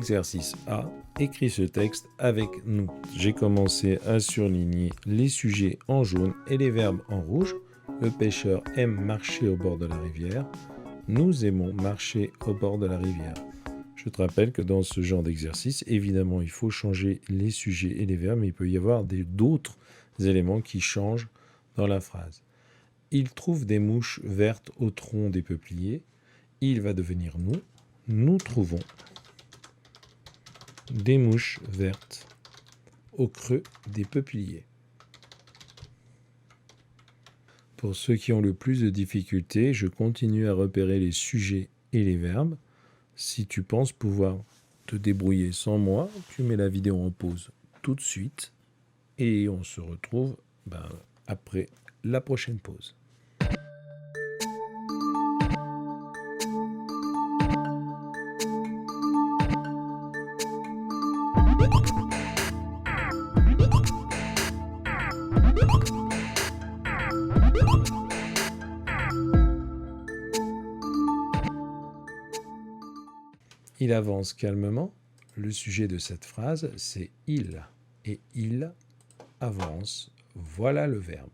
Exercice A. Écris ce texte avec nous. J'ai commencé à surligner les sujets en jaune et les verbes en rouge. Le pêcheur aime marcher au bord de la rivière. Nous aimons marcher au bord de la rivière. Je te rappelle que dans ce genre d'exercice, évidemment, il faut changer les sujets et les verbes, mais il peut y avoir d'autres éléments qui changent dans la phrase. Il trouve des mouches vertes au tronc des peupliers. Il va devenir nous. Nous trouvons des mouches vertes au creux des peupliers. Pour ceux qui ont le plus de difficultés, je continue à repérer les sujets et les verbes. Si tu penses pouvoir te débrouiller sans moi, tu mets la vidéo en pause tout de suite et on se retrouve après la prochaine pause. Il avance calmement. Le sujet de cette phrase, c'est « il ». Et « il » avance. Voilà le verbe.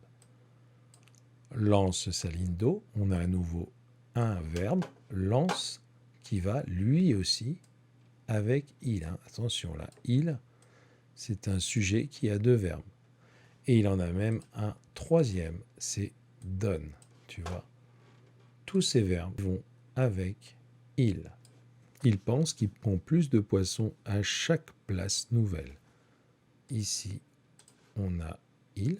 Lance sa ligne d'eau. On a à nouveau un verbe, lance, qui va lui aussi avec « il ». Attention là, « il », c'est un sujet qui a deux verbes. Et il en a même un troisième, c'est « donne ». Tu vois, tous ces verbes vont avec « il ». Il pense qu'il prend plus de poissons à chaque place nouvelle. Ici, on a « il »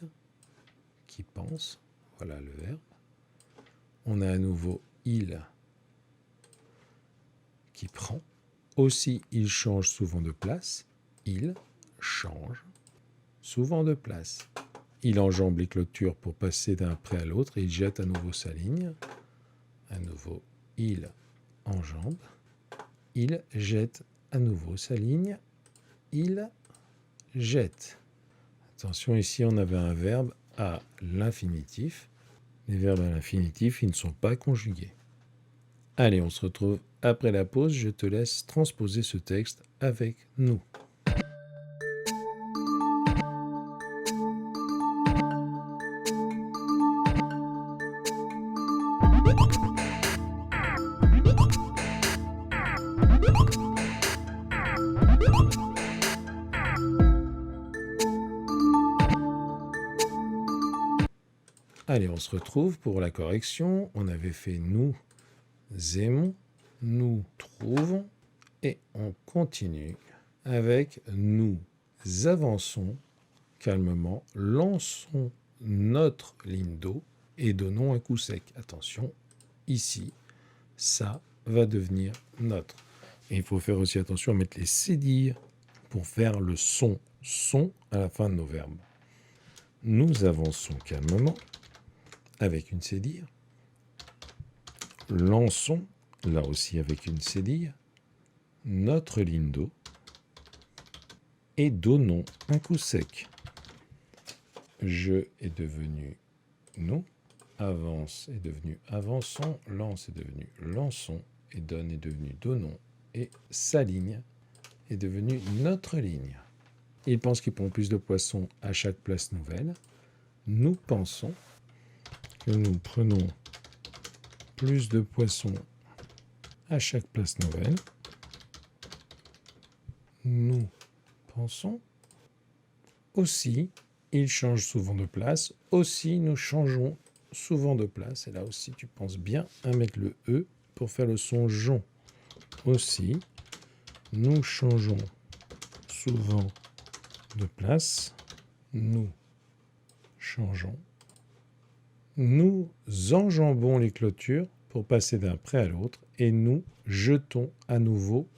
qui pense. Voilà le verbe. On a à nouveau « il » qui prend. Aussi, il change souvent de place. Il change souvent de place. Il enjambe les clôtures pour passer d'un pré à l'autre et il jette à nouveau sa ligne. À nouveau, il enjambe. Il jette à nouveau sa ligne. Il jette. Attention, ici, on avait un verbe à l'infinitif. Les verbes à l'infinitif, ils ne sont pas conjugués. Allez, on se retrouve après la pause. Je te laisse transposer ce texte avec nous. Allez, on se retrouve pour la correction. On avait fait nous aimons, nous trouvons et on continue avec nous avançons calmement, lançons notre ligne d'eau et donnons un coup sec. Attention, ici, ça va devenir notre. Et il faut faire aussi attention à mettre les cédilles pour faire le son à la fin de nos verbes. Nous avançons calmement avec une cédille. Lançons, là aussi avec une cédille, notre ligne d'eau et donnons un coup sec. Je est devenu nous, avance est devenu avançons, lance est devenu lançons et donne est devenu donnons et sa ligne est devenue notre ligne. Il pense qu'il prend plus de poissons à chaque place nouvelle. Nous pensons que nous prenons plus de poissons à chaque place nouvelle. Nous pensons aussi, il change souvent de place. Aussi, nous changeons souvent de place. Et là aussi, tu penses bien à mettre le E pour faire le son jon. Aussi, nous changeons souvent de place. Nous changeons. Nous enjambons les clôtures pour passer d'un pré à l'autre et nous jetons à nouveau,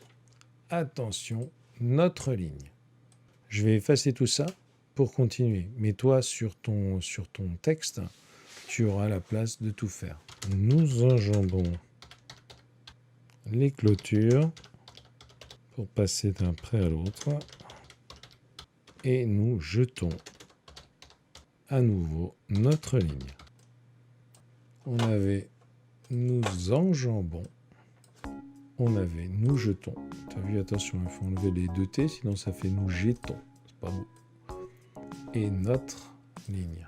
attention, notre ligne. Je vais effacer tout ça pour continuer. Mais toi, sur ton texte, tu auras la place de tout faire. Nous enjambons les clôtures pour passer d'un pré à l'autre et nous jetons à nouveau notre ligne. On avait nous enjambons on avait nous jetons. Tu as vu, attention, il faut enlever les deux T, sinon ça fait nous jetons. C'est pas beau. Et notre ligne.